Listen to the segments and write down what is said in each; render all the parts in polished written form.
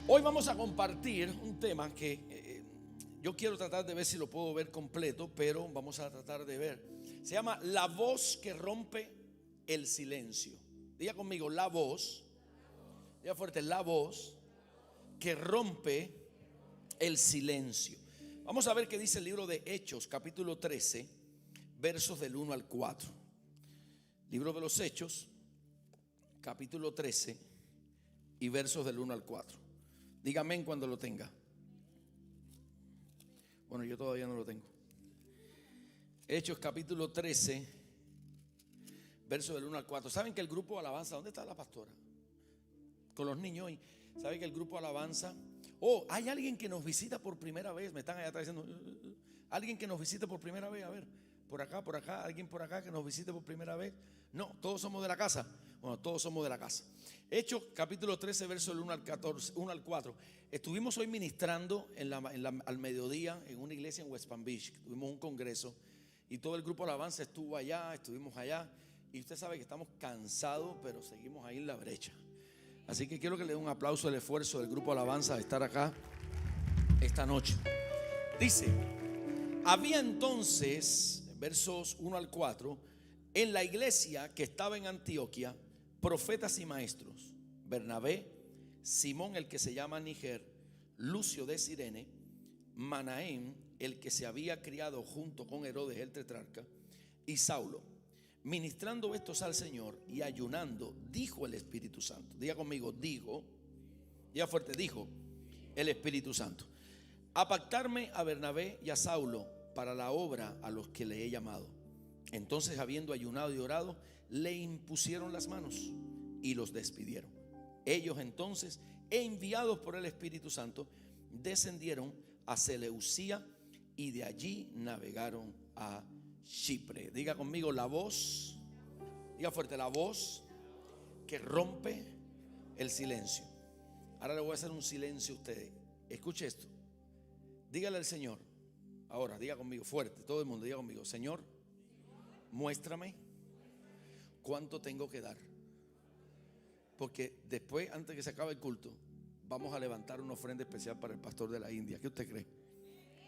Hoy vamos a compartir un tema que yo quiero tratar de ver si lo puedo ver completo, pero vamos a tratar de ver. Se llama La voz que rompe el silencio. Diga conmigo, la voz. Diga fuerte, la voz que rompe el silencio. Vamos a ver qué dice el libro de Hechos, capítulo 13, versos del 1 al 4. Libro de los Hechos, capítulo 13 y versos del 1 al 4. Dígame cuando lo tenga. Bueno, yo todavía no lo tengo. Hechos capítulo 13, versos del 1 al 4. ¿Saben que el grupo Alabanza, dónde está la pastora? Con los niños hoy. ¿Saben que el grupo Alabanza? Oh, hay alguien que nos visita por primera vez. Me están allá atrás diciendo, alguien que nos visite por primera vez. A ver, por acá, alguien por acá que nos visite por primera vez. No, todos somos de la casa. Bueno, todos somos de la casa. Hechos capítulo 13, verso del 1 al 14, 1 al 4. Estuvimos hoy ministrando al mediodía en una iglesia en West Palm Beach. Tuvimos un congreso y todo el grupo Alabanza estuvo allá, estuvimos allá. Y usted sabe que estamos cansados, pero seguimos ahí en la brecha. Así que quiero que le dé un aplauso al esfuerzo del grupo Alabanza de estar acá esta noche. Dice, había entonces, versos 1 al 4, en la iglesia que estaba en Antioquía, profetas y maestros: Bernabé, Simón el que se llama Niger, Lucio de Cirene, Manaén el que se había criado junto con Herodes el tetrarca, y Saulo. Ministrando estos al Señor y ayunando, dijo el Espíritu Santo. Diga conmigo, dijo. Diga fuerte, dijo el Espíritu Santo: apartarme a Bernabé y a Saulo para la obra a los que le he llamado. Entonces, habiendo ayunado y orado, le impusieron las manos y los despidieron. Ellos entonces, enviados por el Espíritu Santo, descendieron a Seleucía y de allí navegaron a Chipre. Diga conmigo, la voz. Diga fuerte, la voz que rompe el silencio. Ahora le voy a hacer un silencio a ustedes. Escuche esto. Dígale al Señor. Ahora, diga conmigo fuerte, todo el mundo diga conmigo: Señor, muéstrame cuánto tengo que dar. Porque después, antes que se acabe el culto, vamos a levantar una ofrenda especial para el pastor de la India. ¿Qué usted cree?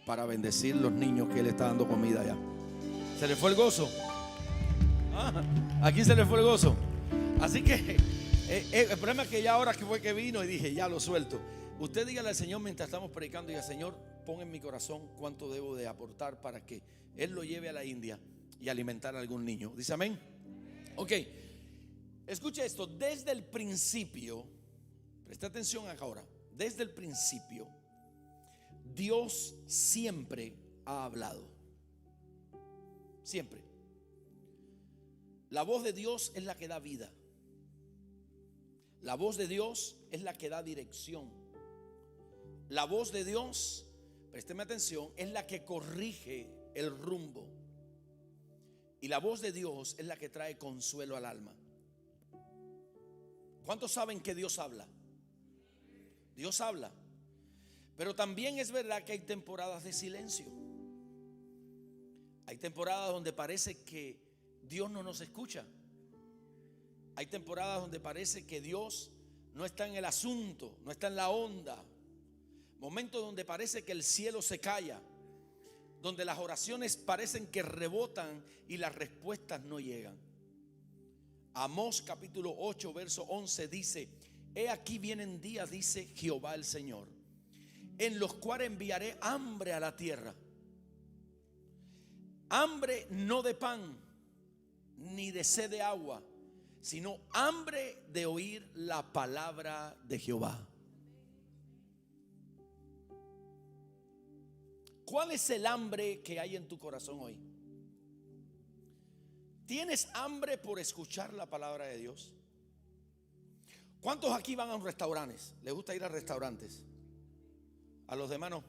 Para bendecir los niños que él está dando comida allá. ¿Se le fue el gozo? Aquí se le fue el gozo. Así que el problema es que ya ahora que fue que vino y dije, ya lo suelto. Usted dígale al Señor mientras estamos predicando: diga, Señor, pon en mi corazón cuánto debo de aportar para que Él lo lleve a la India y alimentar a algún niño. ¿Dice amén? Ok, escucha esto. Desde el principio, presta atención ahora. Desde el principio, Dios siempre ha hablado. Siempre. La voz de Dios es la que da vida. La voz de Dios es la que da dirección. La voz de Dios, présteme atención, es la que corrige el rumbo. Y la voz de Dios es la que trae consuelo al alma. ¿Cuántos saben que Dios habla? Dios habla. Pero también es verdad que hay temporadas de silencio. Hay temporadas donde parece que Dios no nos escucha. Hay temporadas donde parece que Dios no está en el asunto, no está en la onda. Momentos donde parece que el cielo se calla, donde las oraciones parecen que rebotan y las respuestas no llegan. Amós capítulo 8 verso 11 dice: he aquí vienen días, dice Jehová el Señor, en los cuales enviaré hambre a la tierra. Hambre no de pan ni de sed de agua, sino hambre de oír la palabra de Jehová. ¿Cuál es el hambre que hay en tu corazón hoy? ¿Tienes hambre por escuchar la palabra de Dios? ¿Cuántos aquí van a los restaurantes? ¿Les gusta ir a restaurantes? A los demás no.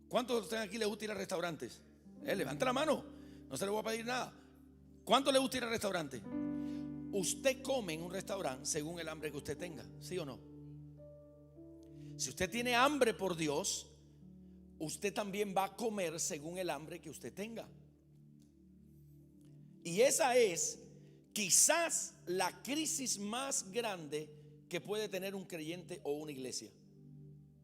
¿Cuántos de ustedes aquí les gusta ir a restaurantes? Levanta la mano, no se le voy a pedir nada. ¿Cuánto le gusta ir al restaurante? Usted come en un restaurante según el hambre que usted tenga, ¿sí o no? Si usted tiene hambre por Dios, usted también va a comer según el hambre que usted tenga. Y esa es quizás la crisis más grande que puede tener un creyente o una iglesia: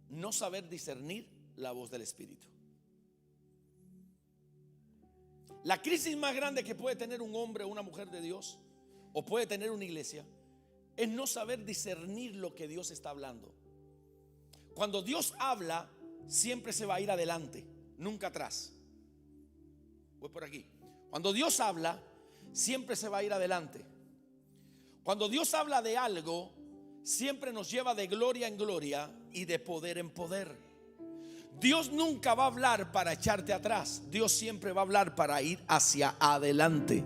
no saber discernir la voz del Espíritu. La crisis más grande que puede tener un hombre o una mujer de Dios, o puede tener una iglesia, es no saber discernir lo que Dios está hablando. Cuando Dios habla, siempre se va a ir adelante, nunca atrás. Voy por aquí. Cuando Dios habla, siempre se va a ir adelante. Cuando Dios habla de algo, siempre nos lleva de gloria en gloria y de poder en poder. Dios nunca va a hablar para echarte atrás. Dios siempre va a hablar para ir hacia adelante.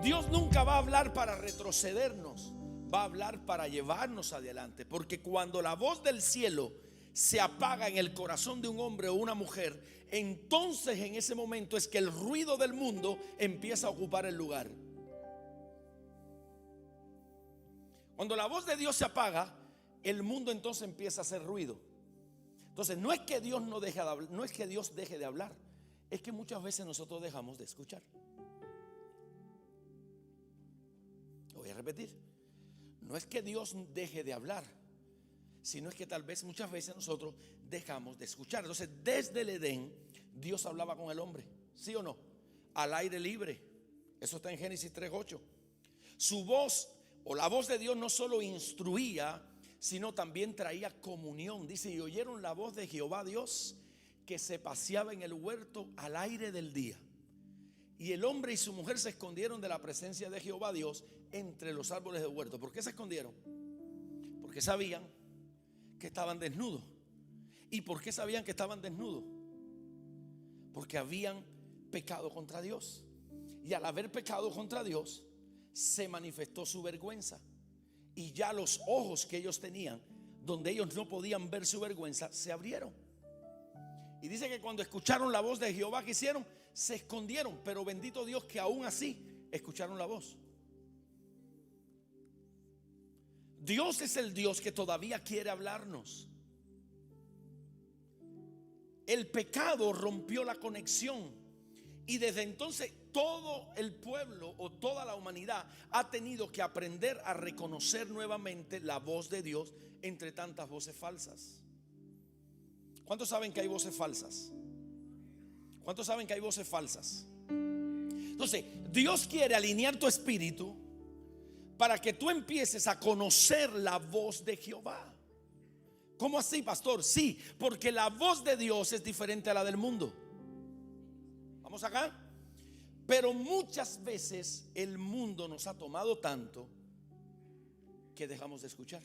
Dios nunca va a hablar para retrocedernos, va a hablar para llevarnos adelante. Porque cuando la voz del cielo se apaga en el corazón de un hombre o una mujer, entonces en ese momento es que el ruido del mundo empieza a ocupar el lugar. Cuando la voz de Dios se apaga, el mundo entonces empieza a hacer ruido. Entonces no es que Dios no deje de hablar, no es que Dios deje de hablar, es que muchas veces nosotros dejamos de escuchar. Lo voy a repetir. No es que Dios deje de hablar, sino es que tal vez muchas veces nosotros dejamos de escuchar. Entonces desde el Edén Dios hablaba con el hombre, ¿sí o no? Al aire libre. Eso está en Génesis 3:8. Su voz o la voz de Dios no solo instruía, sino también traía comunión. Dice: y oyeron la voz de Jehová Dios, que se paseaba en el huerto al aire del día. Y el hombre y su mujer se escondieron de la presencia de Jehová Dios entre los árboles del huerto. ¿Por qué se escondieron? Porque sabían que estaban desnudos. ¿Y por qué sabían que estaban desnudos? Porque habían pecado contra Dios. Y al haber pecado contra Dios, se manifestó su vergüenza. Y ya los ojos que ellos tenían, donde ellos no podían ver su vergüenza, se abrieron. Y dice que cuando escucharon la voz de Jehová, ¿qué hicieron? Se escondieron. Pero bendito Dios que aún así escucharon la voz. Dios es el Dios que todavía quiere hablarnos. El pecado rompió la conexión, y desde entonces todo el pueblo o toda la humanidad ha tenido que aprender a reconocer nuevamente la voz de Dios entre tantas voces falsas. ¿Cuántos saben que hay voces falsas? ¿Cuántos saben que hay voces falsas? Entonces, Dios quiere alinear tu espíritu para que tú empieces a conocer la voz de Jehová. ¿Cómo así, pastor? Sí, porque la voz de Dios es diferente a la del mundo. ¿Vamos acá? Pero muchas veces el mundo nos ha tomado tanto que dejamos de escuchar.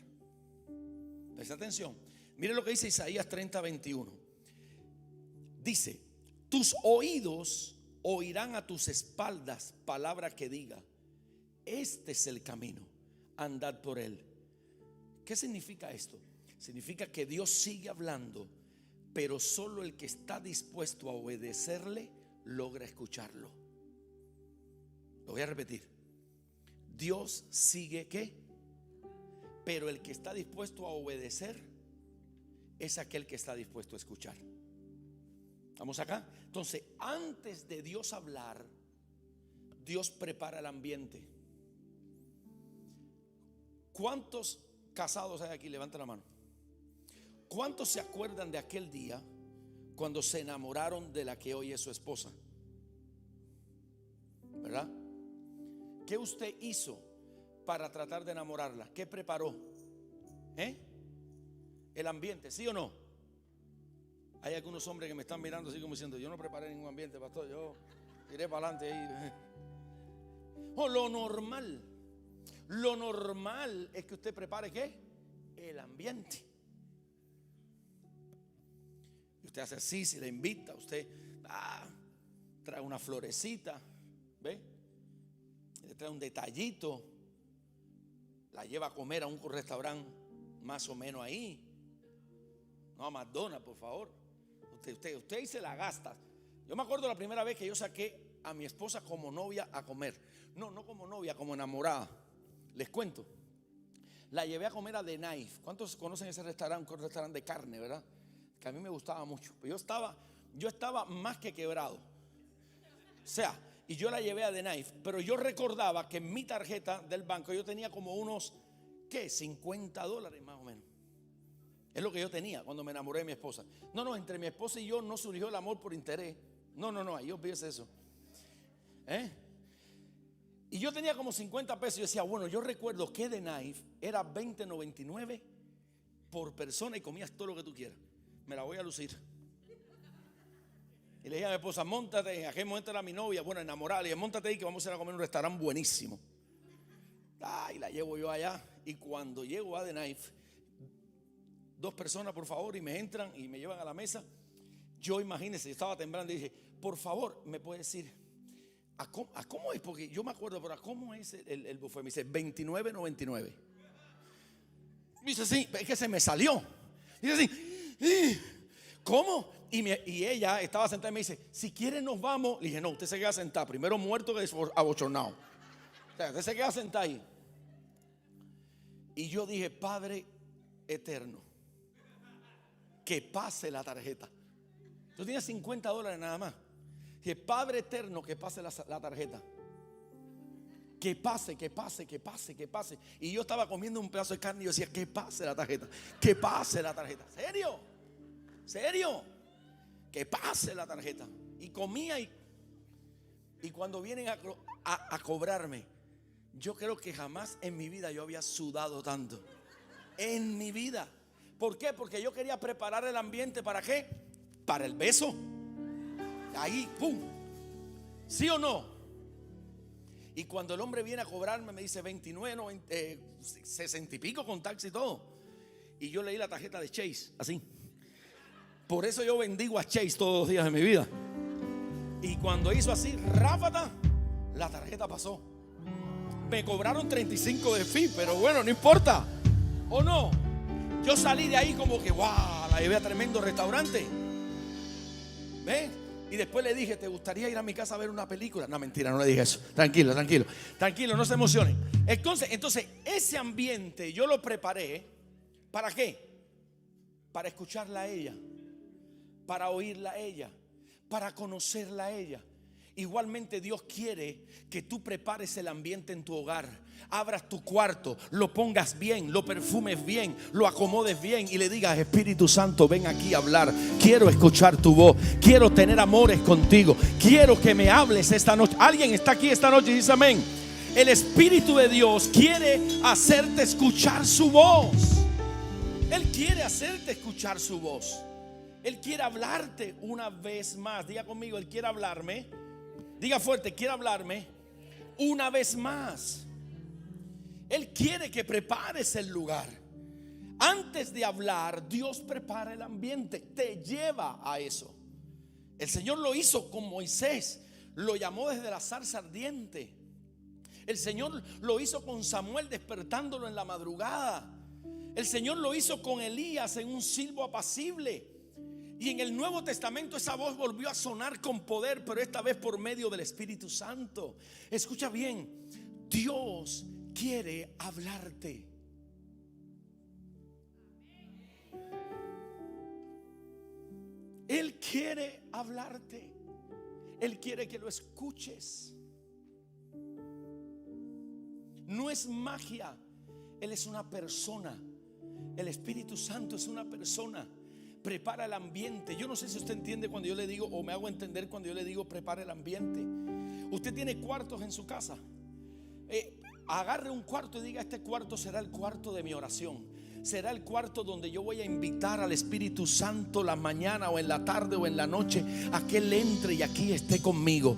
Presta atención. Mire lo que dice Isaías 30:21. Dice: tus oídos oirán a tus espaldas palabra que diga: este es el camino, andad por él. ¿Qué significa esto? Significa que Dios sigue hablando, pero solo el que está dispuesto a obedecerle logra escucharlo. Lo voy a repetir. Dios sigue ¿qué? Pero el que está dispuesto a obedecer es aquel que está dispuesto a escuchar. ¿Vamos acá? Entonces, antes de Dios hablar, Dios prepara el ambiente. ¿Cuántos casados hay aquí? Levanta la mano. ¿Cuántos se acuerdan de aquel día cuando se enamoraron de la que hoy es su esposa? ¿Verdad? ¿Qué usted hizo para tratar de enamorarla? ¿Qué preparó? El ambiente, ¿sí o no? Hay algunos hombres que me están mirando así como diciendo: yo no preparé ningún ambiente, pastor, yo tiré para adelante ahí. O lo normal es que usted prepare ¿qué? El ambiente. Y usted hace así, si le invita, usted trae una florecita, ¿ve? Le trae un detallito, la lleva a comer a un restaurante más o menos ahí, no a McDonald's, por favor. Usted se la gasta. Yo me acuerdo la primera vez que yo saqué a mi esposa como novia a comer. No como novia, como enamorada. Les cuento. La llevé a comer a The Knife. ¿Cuántos conocen ese restaurante? Un restaurante de carne, ¿verdad? Que a mí me gustaba mucho. Pero yo estaba más que quebrado. O sea, y yo la llevé a The Knife. Pero yo recordaba que en mi tarjeta del banco yo tenía como unos ¿qué? $50 más o menos. Es lo que yo tenía cuando me enamoré de mi esposa. No, entre mi esposa y yo no surgió el amor por interés. No, ahí olvídese eso. Y yo tenía como 50 pesos. Yo decía, bueno, yo recuerdo que The Knife era $20.99 por persona y comías todo lo que tú quieras. Me la voy a lucir. Y le dije a mi esposa, móntate. En aquel momento era mi novia, bueno, enamorada. Le dije, móntate ahí que vamos a ir a comer en un restaurante buenísimo. Y la llevo yo allá. Y cuando llego a The Knife, 2 personas por favor, y me entran y me llevan a la mesa. Yo, imagínense, yo estaba temblando y dije, por favor, ¿me puede decir ¿a cómo es? Porque yo me acuerdo, pero ¿a cómo es el buffet? Me dice $29.99. Me dice, sí, es que se me salió. Dice así, ¿cómo? Y ella estaba sentada y me dice, si quiere nos vamos. Le dije, no, usted se queda sentada, primero muerto que abochornado. O sea, usted se queda sentada ahí. Y yo dije, Padre eterno, que pase la tarjeta. Yo tenía $50 nada más. Dije, Padre eterno, que pase la tarjeta. Que pase. Y yo estaba comiendo un pedazo de carne y yo decía, que pase la tarjeta. Que pase la tarjeta. ¿Serio? Que pase la tarjeta. Y comía y cuando vienen a cobrarme, yo creo que jamás en mi vida yo había sudado tanto. En mi vida. ¿Por qué? Porque yo quería preparar el ambiente. ¿Para qué? Para el beso. Ahí, pum. ¿Sí o no? Y cuando el hombre viene a cobrarme, me dice 29, 60 y pico con taxi y todo. Y yo leí la tarjeta de Chase, así. Por eso yo bendigo a Chase todos los días de mi vida. Y cuando hizo así, ráfata, la tarjeta pasó. Me cobraron 35 de fee, pero bueno, no importa. ¿O no? Yo salí de ahí como que, wow, la llevé a tremendo restaurante. ¿Ves? Y después le dije, ¿te gustaría ir a mi casa a ver una película? No, mentira, no le dije eso. Tranquilo, no se emocionen. Entonces, ese ambiente yo lo preparé. ¿Para qué? Para escucharla a ella, para oírla a ella, para conocerla a ella. Igualmente Dios quiere que tú prepares el ambiente en tu hogar, abras tu cuarto, lo pongas bien, lo perfumes bien, lo acomodes bien y le digas, Espíritu Santo, ven aquí a hablar. Quiero escuchar tu voz, quiero tener amores contigo, quiero que me hables esta noche. ¿Alguien está aquí esta noche y dice amén? El Espíritu de Dios quiere hacerte escuchar su voz. Él quiere hacerte escuchar su voz. Él quiere hablarte una vez más. Diga conmigo, Él quiere hablarme. Diga fuerte, quiere hablarme una vez más. Él quiere que prepares el lugar. Antes de hablar, Dios prepara el ambiente, te lleva a eso. El Señor lo hizo con Moisés, lo llamó desde la zarza ardiente. El Señor lo hizo con Samuel despertándolo en la madrugada. El Señor lo hizo con Elías en un silbo apacible. Y en el Nuevo Testamento esa voz volvió a sonar con poder, pero esta vez por medio del Espíritu Santo. Escucha bien, Dios quiere hablarte. Él quiere hablarte. Él quiere que lo escuches. No es magia. Él es una persona. El Espíritu Santo es una persona. Prepara el ambiente. Yo no sé si usted entiende cuando yo le digo, o me hago entender cuando yo le digo prepara el ambiente. Usted tiene cuartos en su casa. Agarre un cuarto y diga, este cuarto será el cuarto de mi oración. Será el cuarto donde yo voy a invitar al Espíritu Santo la mañana o en la tarde o en la noche a que Él entre y aquí esté conmigo.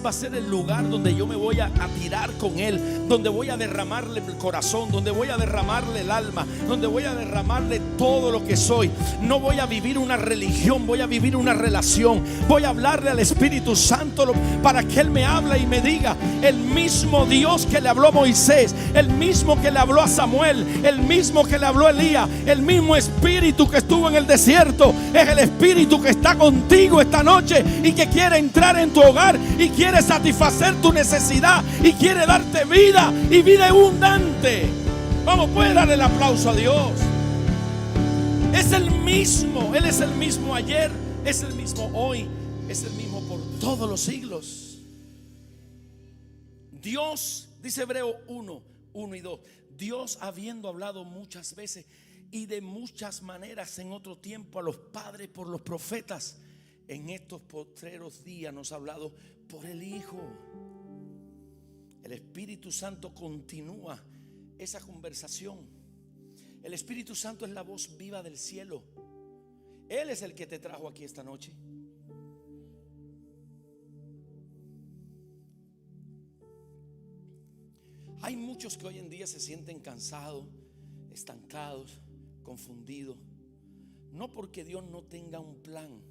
Va a ser el lugar donde yo me voy a tirar con Él, donde voy a derramarle el corazón, donde voy a derramarle el alma, donde voy a derramarle todo lo que soy. No voy a vivir una religión, voy a vivir una relación. Voy a hablarle al Espíritu Santo para que Él me hable y me diga. El mismo Dios que le habló a Moisés, el mismo que le habló a Samuel, el mismo que le habló a Elías, el mismo Espíritu que estuvo en el desierto, es el Espíritu que está contigo esta noche y que quiere entrar en tu hogar y quiere satisfacer tu necesidad y quiere darte vida y vida abundante. Vamos, puede darle el aplauso a Dios. Es el mismo, Él es el mismo ayer, es el mismo hoy, es el mismo por todos los siglos. Dios, dice Hebreo 1:1 y 2, Dios, habiendo hablado muchas veces y de muchas maneras en otro tiempo a los padres por los profetas, en estos postreros días nos ha hablado por el Hijo. El Espíritu Santo continúa esa conversación. El Espíritu Santo es la voz viva del cielo. Él es el que te trajo aquí esta noche. Hay muchos que hoy en día se sienten cansados, estancados, confundidos. No porque Dios no tenga un plan,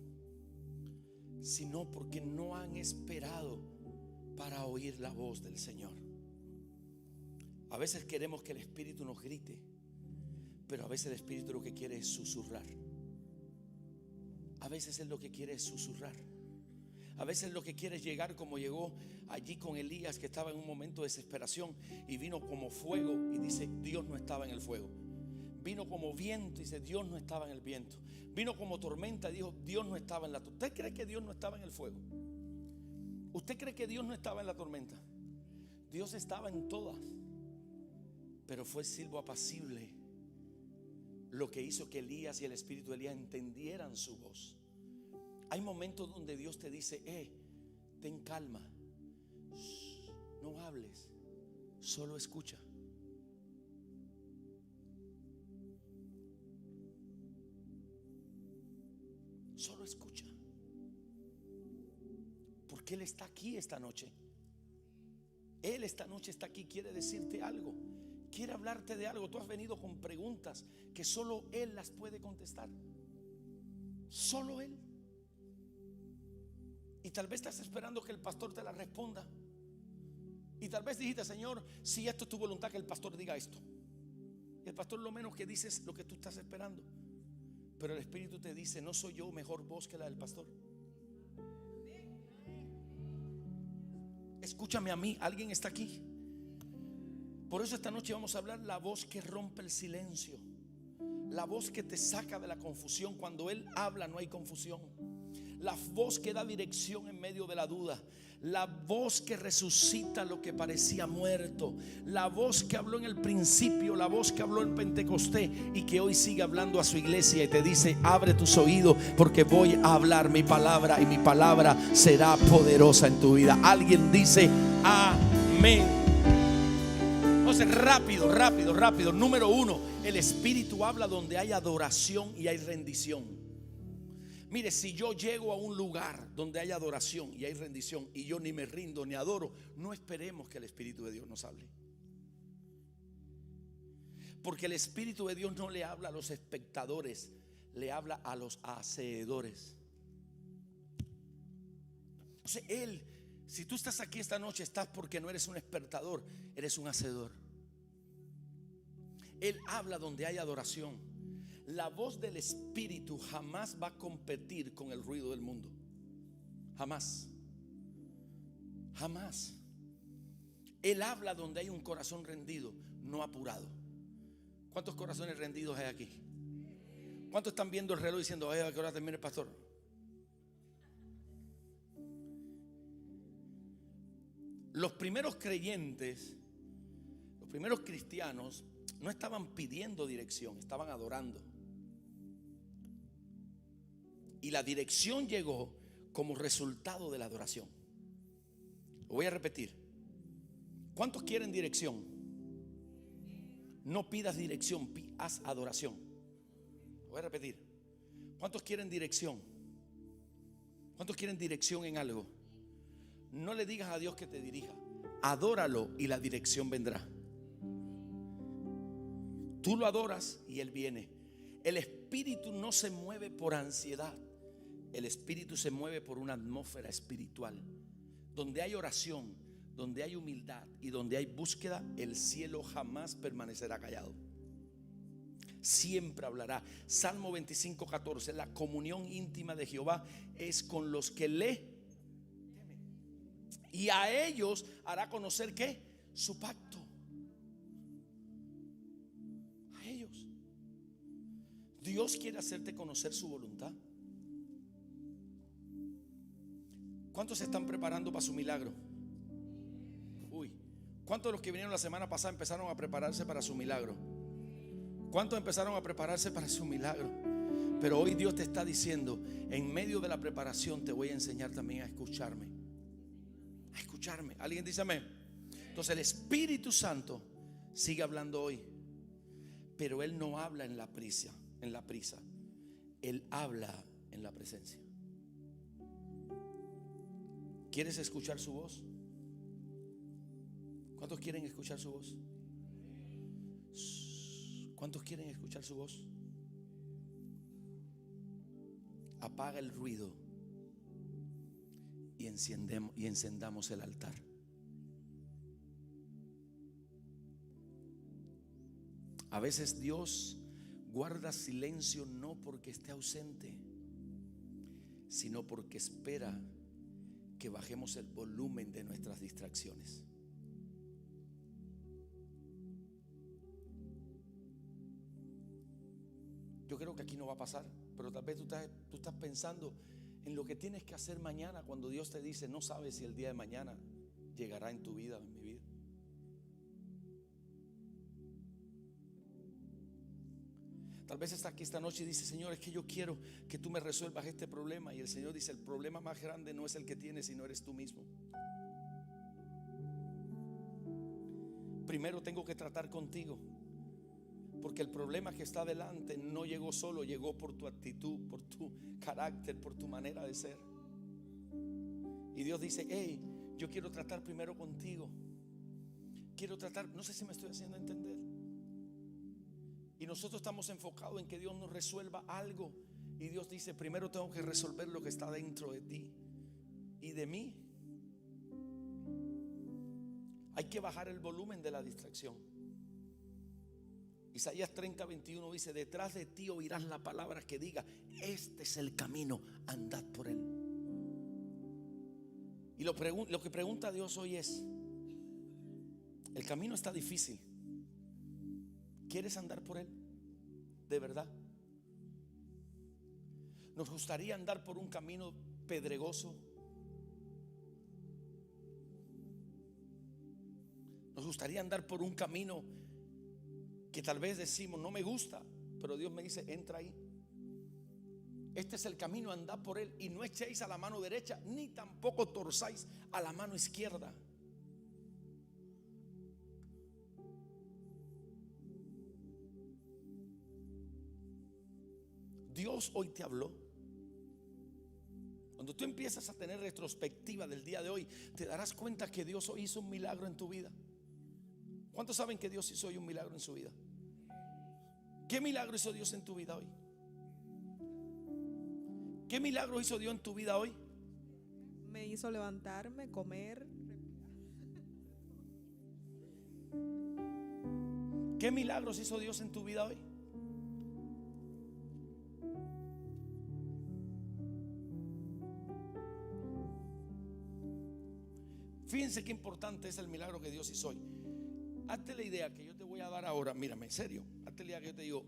sino porque no han esperado para oír la voz del Señor. A veces queremos que el Espíritu nos grite, pero a veces el Espíritu lo que quiere es susurrar. A veces Él lo que quiere es susurrar. A veces lo que quiere es llegar como llegó allí con Elías, que estaba en un momento de desesperación y vino como fuego y dice: Dios no estaba en el fuego. Vino como viento y dice: Dios no estaba en el viento. Vino como tormenta y dijo: Dios no estaba en la tormenta. ¿Usted cree que Dios no estaba en el fuego? ¿Usted cree que Dios no estaba en la tormenta? Dios estaba en todas, pero fue silbo apacible lo que hizo que Elías y el espíritu de Elías entendieran su voz. Hay momentos donde Dios te dice: ten calma, no hables, solo escucha. Solo escucha. Porque Él está aquí esta noche. Él esta noche está aquí, quiere decirte algo, quiere hablarte de algo. Tú has venido con preguntas que solo Él las puede contestar. Solo Él. Y tal vez estás esperando que el pastor te la responda. Y tal vez dijiste: Señor, si esto es tu voluntad, que el pastor diga esto. Y el pastor lo menos que dice es lo que tú estás esperando. Pero el Espíritu te dice: no soy yo mejor voz que la del pastor. Escúchame a mí, alguien está aquí. Por eso esta noche vamos a hablar la voz que rompe el silencio, la voz que te saca de la confusión. Cuando Él habla no hay confusión. La voz que da dirección en medio de la duda. La voz que resucita lo que parecía muerto. La voz que habló en el principio. La voz que habló en Pentecostés y que hoy sigue hablando a su iglesia y te dice: abre tus oídos, porque voy a hablar mi palabra y mi palabra será poderosa en tu vida. Alguien dice amén. Entonces, rápido. Número 1, el Espíritu habla donde hay adoración y hay rendición. Mire, si yo llego a un lugar donde hay adoración y hay rendición y yo ni me rindo ni adoro, no esperemos que el Espíritu de Dios nos hable. Porque el Espíritu de Dios no le habla a los espectadores, le habla a los hacedores. O sea, Él, si tú estás aquí esta noche, estás porque no eres un espectador, eres un hacedor. Él habla donde hay adoración. La voz del Espíritu jamás va a competir con el ruido del mundo. Jamás. Jamás. Él habla donde hay un corazón rendido, no apurado. ¿Cuántos corazones rendidos hay aquí? ¿Cuántos están viendo el reloj diciendo: ¿a qué hora termina el pastor? Los primeros creyentes, los primeros cristianos no estaban pidiendo dirección, estaban adorando. Y la dirección llegó como resultado de la adoración. Lo voy a repetir. ¿Cuántos quieren dirección? No pidas dirección, haz adoración. Lo voy a repetir. ¿Cuántos quieren dirección? ¿Cuántos quieren dirección en algo? No le digas a Dios que te dirija. Adóralo y la dirección vendrá. Tú lo adoras y Él viene. El Espíritu no se mueve por ansiedad. El Espíritu se mueve por una atmósfera espiritual. Donde hay oración, donde hay humildad y donde hay búsqueda, el cielo jamás permanecerá callado. Siempre hablará. Salmo 25:14. La comunión íntima de Jehová es con los que le temen, y a ellos hará conocer ¿qué? Su pacto. A ellos. Dios quiere hacerte conocer su voluntad. ¿Cuántos se están preparando para su milagro? ¿Cuántos de los que vinieron la semana pasada empezaron a prepararse para su milagro? ¿Cuántos empezaron a prepararse para su milagro? Pero hoy Dios te está diciendo, en medio de la preparación te voy a enseñar también a escucharme. A escucharme. ¿Alguien dice amén? Entonces el Espíritu Santo sigue hablando hoy, pero Él no habla en la prisa, Él habla en la presencia. ¿Quieres escuchar su voz? ¿Cuántos quieren escuchar su voz? ¿Cuántos quieren escuchar su voz? Apaga el ruido y encendamos el altar. A veces Dios guarda silencio no porque esté ausente, sino porque espera que bajemos el volumen de nuestras distracciones. Yo creo que aquí no va a pasar, pero tal vez tú estás pensando en lo que tienes que hacer mañana, cuando Dios te dice, no sabes si el día de mañana llegará en tu vida o en mi vida. Tal vez estás aquí esta noche y dices, Señor, es que yo quiero que tú me resuelvas este problema. Y el Señor dice, el problema más grande no es el que tienes, sino eres tú mismo. Primero tengo que tratar contigo, porque el problema que está delante no llegó solo, llegó por tu actitud, por tu carácter, por tu manera de ser. Y Dios dice, hey, yo quiero tratar primero contigo. Quiero tratar, no sé si me estoy haciendo entender. Y nosotros estamos enfocados en que Dios nos resuelva algo. Y Dios dice, primero tengo que resolver lo que está dentro de ti y de mí. Hay que bajar el volumen de la distracción. Isaías 30:21 dice, detrás de ti oirás la palabra que diga, este es el camino, andad por él. Y lo que pregunta Dios hoy es, el camino está difícil, ¿quieres andar por él? ¿De verdad? ¿Nos gustaría andar por un camino pedregoso? ¿Nos gustaría andar por un camino que tal vez decimos, no me gusta, pero Dios me dice, entra ahí? Este es el camino, andad por él, y no echéis a la mano derecha, ni tampoco torzáis a la mano izquierda. Dios hoy te habló. Cuando tú empiezas a tener retrospectiva del día de hoy, te darás cuenta que Dios hoy hizo un milagro en tu vida. ¿Cuántos saben que Dios hizo hoy un milagro en su vida? ¿Qué milagro hizo Dios en tu vida hoy? ¿Qué milagro hizo Dios en tu vida hoy? Me hizo levantarme, comer. ¿Qué milagros hizo Dios en tu vida hoy? Fíjense qué importante es el milagro que Dios hizo hoy. Hazte la idea que yo te voy a dar ahora. Mírame, en serio. Hazte la idea que yo te digo,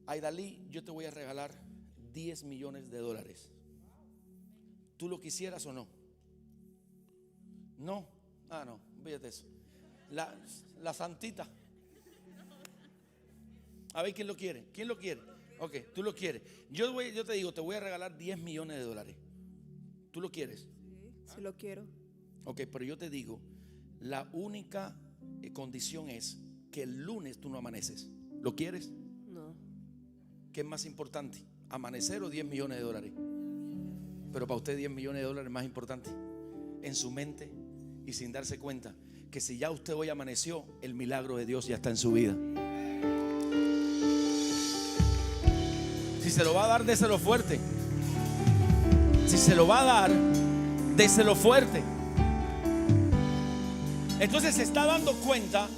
Aidalí, yo te voy a regalar $10 millones. ¿Tú lo quisieras o no? No. Ah, no, fíjate eso. La santita. A ver quién lo quiere. ¿Quién lo quiere? Ok, tú lo quieres. Yo te digo, te voy a regalar $10 millones. ¿Tú lo quieres? Sí, lo quiero. Ok, pero yo te digo, la única condición es que el lunes tú no amaneces. ¿Lo quieres? No. ¿Qué es más importante? ¿Amanecer o $10 millones? Pero para usted $10 millones es más importante. En su mente y sin darse cuenta que si ya usted hoy amaneció, el milagro de Dios ya está en su vida. Si se lo va a dar, déselo fuerte. Si se lo va a dar, déselo fuerte. Entonces se está dando cuenta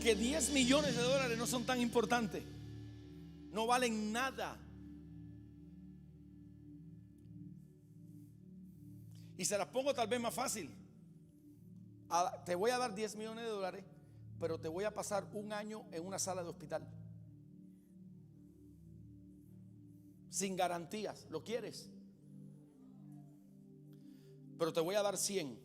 que $10 millones no son tan importantes. No valen nada. Y se las pongo tal vez más fácil. Te voy a dar $10 millones, pero te voy a pasar un año en una sala de hospital sin garantías. ¿Lo quieres? Pero te voy a dar 100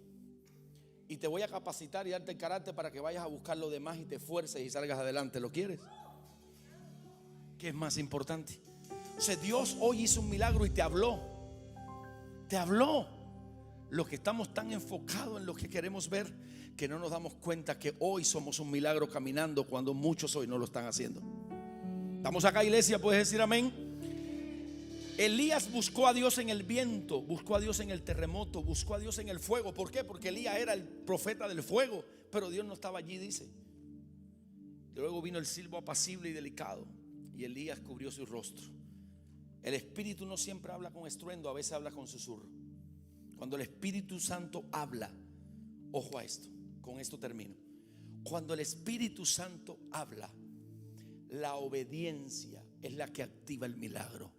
y te voy a capacitar y darte el carácter para que vayas a buscar lo demás y te esfuerces y salgas adelante. ¿Lo quieres? ¿Qué es más importante? O sea, Dios hoy hizo un milagro y te habló. Te habló. Los que estamos tan enfocados en lo que queremos ver, que no nos damos cuenta que hoy somos un milagro caminando cuando muchos hoy no lo están haciendo. ¿Estamos acá, iglesia? ¿Puedes decir amén? Elías buscó a Dios en el viento, buscó a Dios en el terremoto, buscó a Dios en el fuego. ¿Por qué? Porque Elías era el profeta del fuego, pero Dios no estaba allí, dice. Luego vino el silbo apacible y delicado, y Elías cubrió su rostro. El Espíritu no siempre habla con estruendo, a veces habla con susurro. Cuando el Espíritu Santo habla, ojo a esto, con esto termino. Cuando el Espíritu Santo habla, la obediencia es la que activa el milagro.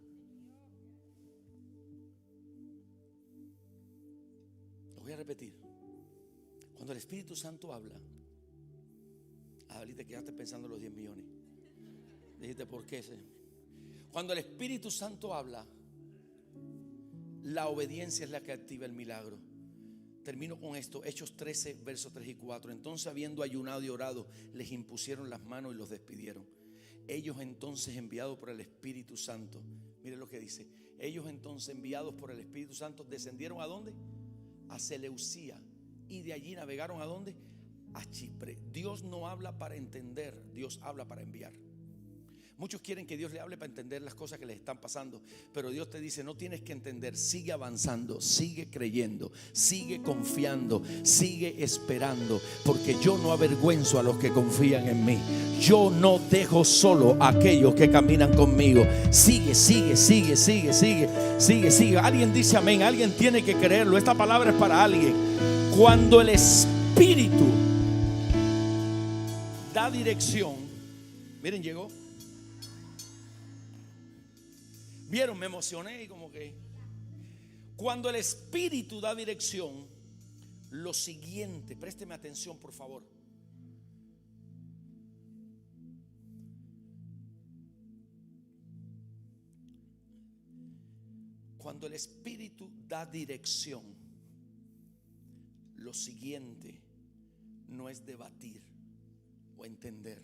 Lo voy a repetir. Cuando el Espíritu Santo habla, ahorita quedaste pensando en los 10 millones. Dijiste, ¿por qué, Señor? Cuando el Espíritu Santo habla, la obediencia es la que activa el milagro. Termino con esto, Hechos 13, versos 3 y 4. Entonces, habiendo ayunado y orado, les impusieron las manos y los despidieron. Ellos entonces, enviados por el Espíritu Santo, mire lo que dice. Ellos entonces, enviados por el Espíritu Santo, descendieron ¿a dónde? A Seleucía, y de allí navegaron ¿a dónde? A Chipre. Dios no habla para entender, Dios habla para enviar. Muchos quieren que Dios le hable para entender las cosas que les están pasando, pero Dios te dice, no tienes que entender, sigue avanzando, sigue creyendo, sigue confiando, sigue esperando, porque yo no avergüenzo a los que confían en mí. Yo no dejo solo a aquellos que caminan conmigo. Sigue, sigue, sigue, sigue, sigue, sigue, sigue. Alguien dice amén, alguien tiene que creerlo. Esta palabra es para alguien. Cuando el Espíritu da dirección, miren, llegó. Vieron, me emocioné y como que cuando el Espíritu da dirección, lo siguiente, présteme atención por favor. Cuando el Espíritu da dirección, lo siguiente no es debatir o entender,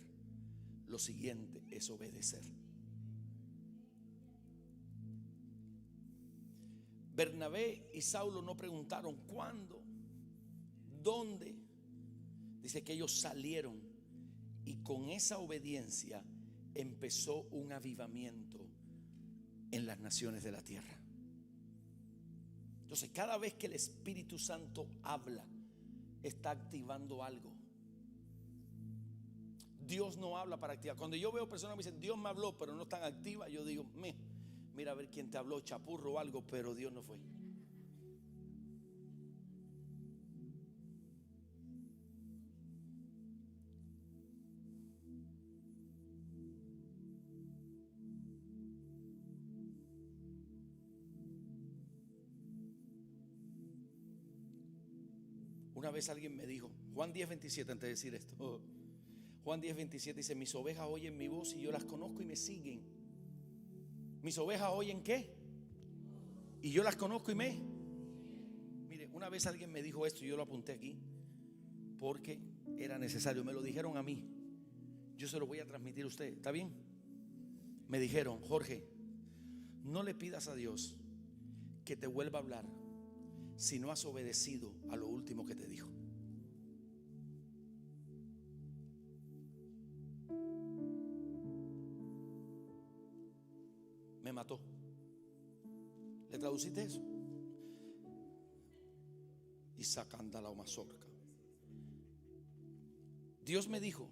lo siguiente es obedecer. Bernabé y Saulo no preguntaron cuándo, dónde. Dice que ellos salieron y con esa obediencia empezó un avivamiento en las naciones de la tierra. Entonces, cada vez que el Espíritu Santo habla, está activando algo. Dios no habla para activar. Cuando yo veo personas que me dicen Dios me habló pero no están activas, yo digo, mira a ver quién te habló, chapurro o algo, pero Dios no fue. Una vez alguien me dijo, Juan 10:27, antes de decir esto, Juan 10:27 dice, mis ovejas oyen mi voz y yo las conozco y me siguen. Mis ovejas oyen ¿qué? Y yo las conozco y me. Mire, una vez alguien me dijo esto y yo lo apunté aquí porque era necesario, me lo dijeron a mí, yo se lo voy a transmitir a usted, ¿está bien? Me dijeron, Jorge, no le pidas a Dios que te vuelva a hablar si no has obedecido a lo último que te dijo. Me mató. ¿Le traduciste eso? Y sacando la mazorca. Dios me dijo,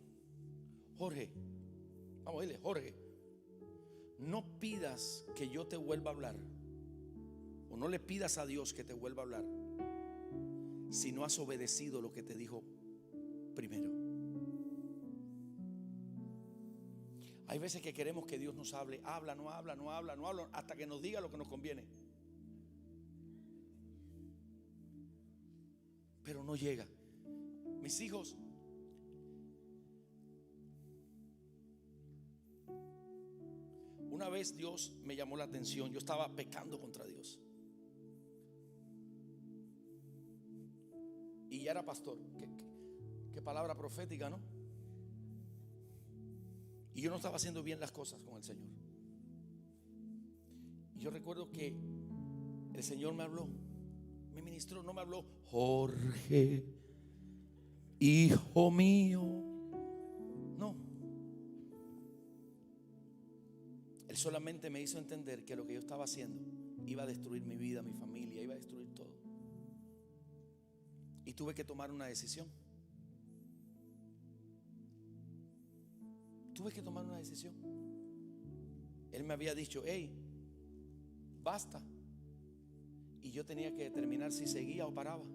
Jorge, vamos a decirle, Jorge, no pidas que yo te vuelva a hablar, o no le pidas a Dios que te vuelva a hablar si no has obedecido lo que te dijo primero. Hay veces que queremos que Dios nos hable, habla, no habla, no habla, no habla, hasta que nos diga lo que nos conviene, pero no llega. Mis hijos, una vez Dios me llamó la atención. Yo estaba pecando contra Dios y ya era pastor. Qué palabra profética, ¿no? Y yo no estaba haciendo bien las cosas con el Señor. Y yo recuerdo que el Señor me habló, me ministró, no me habló: Jorge, hijo mío. No. Él solamente me hizo entender que lo que yo estaba haciendo iba a destruir mi vida, mi familia, iba a destruir todo. Y tuve que tomar una decisión. Tuve que tomar una decisión. Él me había dicho: hey, basta. Y yo tenía que determinar si seguía o paraba.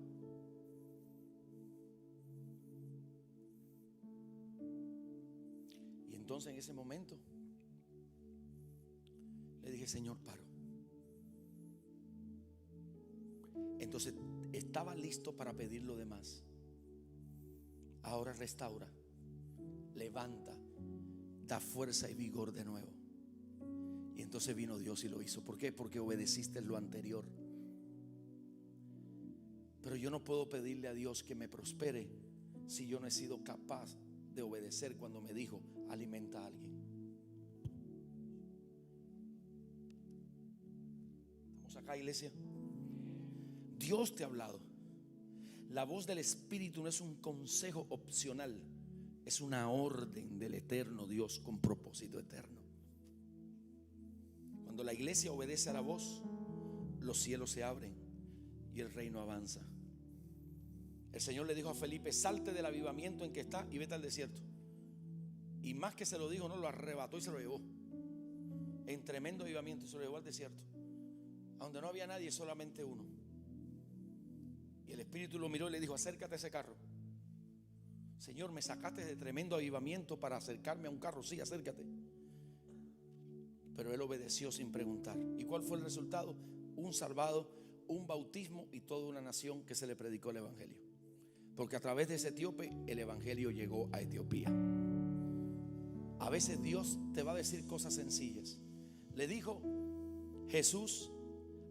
Y entonces en ese momento le dije: Señor, paro. Entonces estaba listo para pedir lo demás. Ahora restaura, levanta, da fuerza y vigor de nuevo. Y entonces vino Dios y lo hizo. ¿Por qué? Porque obedeciste lo anterior. Pero yo no puedo pedirle a Dios que me prospere si yo no he sido capaz de obedecer cuando me dijo: alimenta a alguien. ¿Estamos acá, iglesia? Dios te ha hablado. La voz del Espíritu no es un consejo opcional, es una orden del eterno Dios con propósito eterno. Cuando la iglesia obedece a la voz, los cielos se abren y el reino avanza. El Señor le dijo a Felipe: salte del avivamiento en que está y vete al desierto. Y más que se lo dijo, no, lo arrebató y se lo llevó. En tremendo avivamiento se lo llevó al desierto, a donde no había nadie, solamente uno. Y el Espíritu lo miró y le dijo: acércate a ese carro. Señor, me sacaste de tremendo avivamiento para acercarme a un carro. Sí, acércate. Pero él obedeció sin preguntar. ¿Y cuál fue el resultado? Un salvado, un bautismo y toda una nación que se le predicó el evangelio. Porque a través de ese etíope el evangelio llegó a Etiopía. A veces Dios te va a decir cosas sencillas. Le dijo Jesús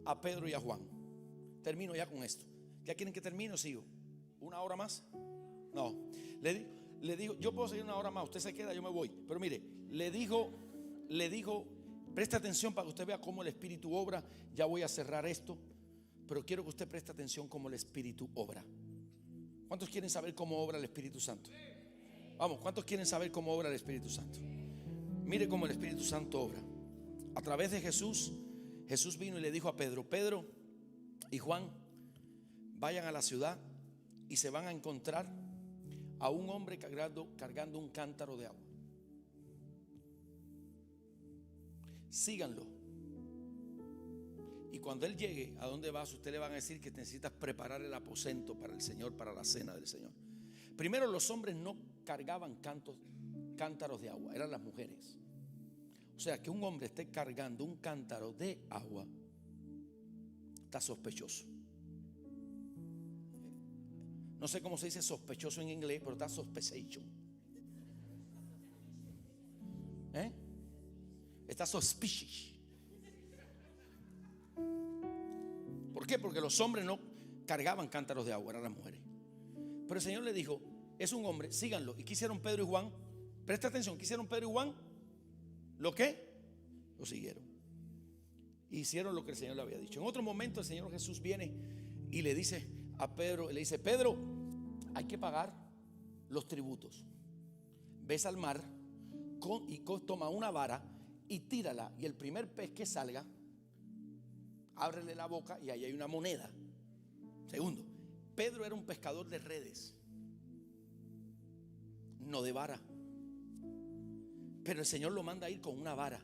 a Pedro y a Juan. Termino ya con esto. ¿Ya quieren que termine o sigo? ¿Una hora más? No. Le dijo: yo puedo seguir una hora más, usted se queda, yo me voy. Pero mire, le dijo, preste atención para que usted vea cómo el Espíritu obra. Ya voy a cerrar esto, pero quiero que usted preste atención cómo el Espíritu obra. ¿Cuántos quieren saber cómo obra el Espíritu Santo? Vamos, ¿cuántos quieren saber cómo obra el Espíritu Santo? Mire cómo el Espíritu Santo obra. A través de Jesús, Jesús vino y le dijo a Pedro: Pedro y Juan, vayan a la ciudad y se van a encontrar a un hombre cargando un cántaro de agua. Síganlo. Y cuando él llegue, ¿a dónde vas? Usted le van a decir que necesitas preparar el aposento para el Señor, para la cena del Señor. Primero, los hombres no cargaban cántaros de agua, eran las mujeres. O sea, que un hombre esté cargando un cántaro de agua está sospechoso. No sé cómo se dice sospechoso en inglés, pero está suspicious. Está suspicious. ¿Por qué? Porque los hombres no cargaban cántaros de agua, eran las mujeres. Pero el Señor le dijo: es un hombre, síganlo. ¿Y qué hicieron Pedro y Juan? Presta atención, ¿qué hicieron Pedro y Juan? ¿Lo qué? Lo siguieron. Hicieron lo que el Señor le había dicho. En otro momento el Señor Jesús viene y le dice a Pedro, le dice: Pedro, hay que pagar los tributos. Ves al mar y toma una vara y tírala, y el primer pez que salga, ábrele la boca y ahí hay una moneda. Segundo, Pedro era un pescador de redes, no de vara. Pero el Señor lo manda a ir con una vara.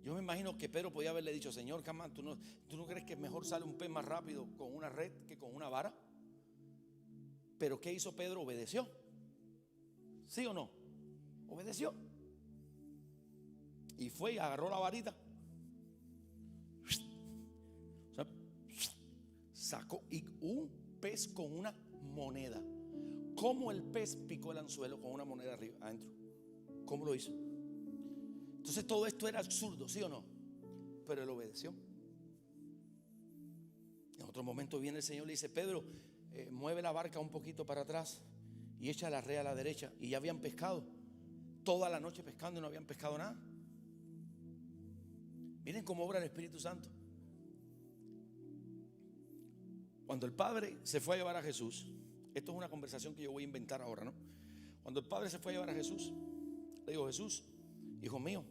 Yo me imagino que Pedro podía haberle dicho: Señor, jamás, ¿tú no crees que mejor sale un pez más rápido con una red que con una vara? Pero ¿qué hizo Pedro? Obedeció. ¿Sí o no? Obedeció. Y fue y agarró la varita, sacó y un pez con una moneda. ¿Cómo el pez picó el anzuelo con una moneda arriba, adentro? ¿Cómo lo hizo? Entonces todo esto era absurdo, ¿sí o no? Pero él obedeció. En otro momento viene el Señor y le dice: Pedro, mueve la barca un poquito para atrás y echa la red a la derecha. Y ya habían pescado toda la noche pescando y no habían pescado nada. Miren cómo obra el Espíritu Santo. Cuando el Padre se fue a llevar a Jesús, esto es una conversación que yo voy a inventar ahora, ¿no? Cuando el Padre se fue a llevar a Jesús, le dijo: Jesús, hijo mío,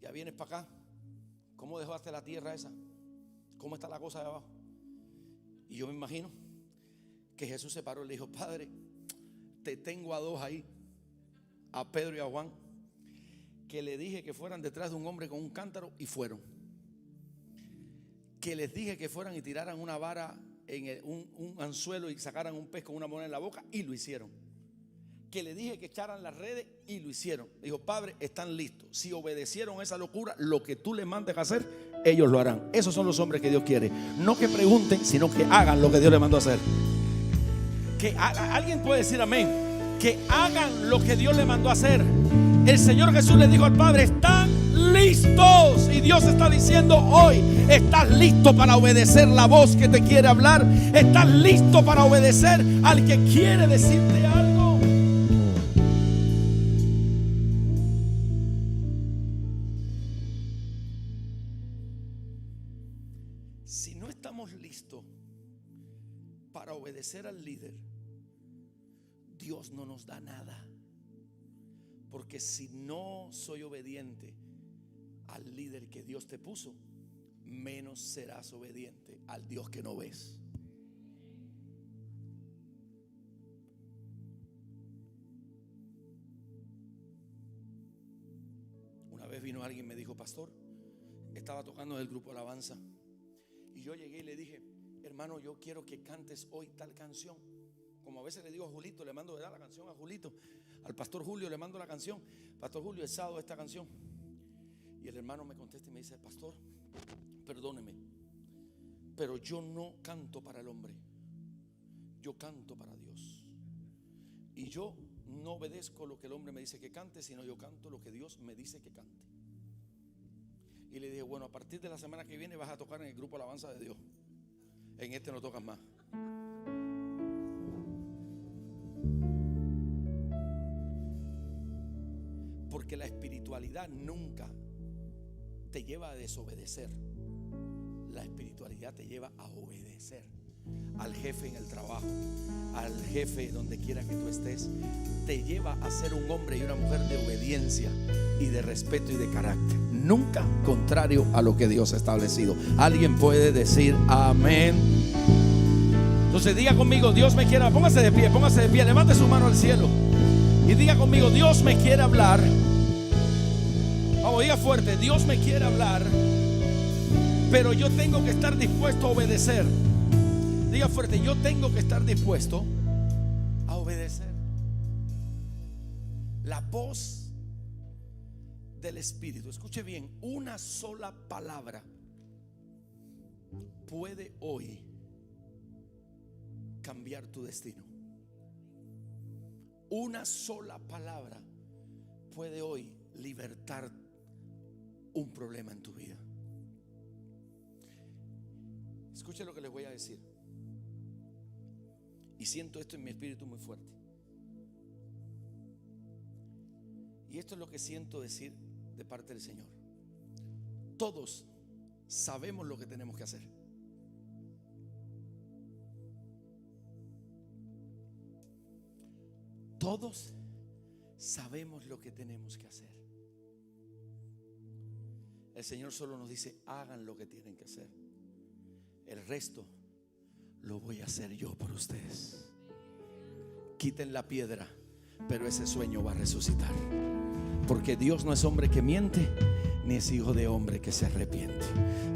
ya vienes para acá. ¿Cómo dejaste la tierra esa? ¿Cómo está la cosa de abajo? Y yo me imagino que Jesús se paró y le dijo: Padre, te tengo a dos ahí, a Pedro y a Juan, que le dije que fueran detrás de un hombre con un cántaro y fueron. Que les dije que fueran y tiraran una vara en un anzuelo y sacaran un pez con una moneda en la boca y lo hicieron. Que le dije que echaran las redes y lo hicieron. Dijo: Padre, están listos. Si obedecieron esa locura, lo que tú les mandes a hacer, ellos lo harán. Esos son los hombres que Dios quiere. No que pregunten, sino que hagan lo que Dios les mandó a hacer. Que alguien puede decir amén. Que hagan lo que Dios les mandó a hacer. El Señor Jesús le dijo al Padre: están listos. Y Dios está diciendo hoy: estás listo para obedecer la voz que te quiere hablar. Estás listo para obedecer al que quiere decirte algo. Si no estamos listos para obedecer al líder, Dios no nos da nada. Porque si no soy obediente al líder que Dios te puso, menos serás obediente al Dios que no ves. Una vez vino alguien y me dijo: pastor, estaba tocando en el grupo Alabanza, y yo llegué y le dije: hermano, yo quiero que cantes hoy tal canción. Como a veces le digo a Julito, le mando la canción a Julito. Al pastor Julio le mando la canción: pastor Julio, es sábado esta canción. Y el hermano me contesta y me dice: pastor, perdóneme, pero yo no canto para el hombre, yo canto para Dios. Y yo no obedezco lo que el hombre me dice que cante, sino yo canto lo que Dios me dice que cante. Y le dije: bueno, a partir de la semana que viene vas a tocar en el grupo Alabanza de Dios. En este no tocas más. Porque la espiritualidad nunca te lleva a desobedecer. La espiritualidad te lleva a obedecer al jefe en el trabajo, al jefe donde quiera que tú estés. Te lleva a ser un hombre y una mujer de obediencia y de respeto y de carácter. Nunca contrario a lo que Dios ha establecido. Alguien puede decir amén. Entonces diga conmigo: Dios me quiere. Póngase de pie, levante su mano al cielo y diga conmigo: Dios me quiere hablar. Vamos, diga fuerte: Dios me quiere hablar, pero yo tengo que estar dispuesto a obedecer. Diga fuerte: yo tengo que estar dispuesto a obedecer. La voz del Espíritu, escuche bien, una sola palabra puede hoy cambiar tu destino. Una sola palabra puede hoy libertar un problema en tu vida. Escuche lo que les voy a decir. Y siento esto en mi espíritu muy fuerte. Y esto es lo que siento decir de parte del Señor. Todos sabemos lo que tenemos que hacer. Todos sabemos lo que tenemos que hacer. El Señor solo nos dice: hagan lo que tienen que hacer. El resto lo voy a hacer yo por ustedes. Quiten la piedra, pero ese sueño va a resucitar. Porque Dios no es hombre que miente, ni es hijo de hombre que se arrepiente.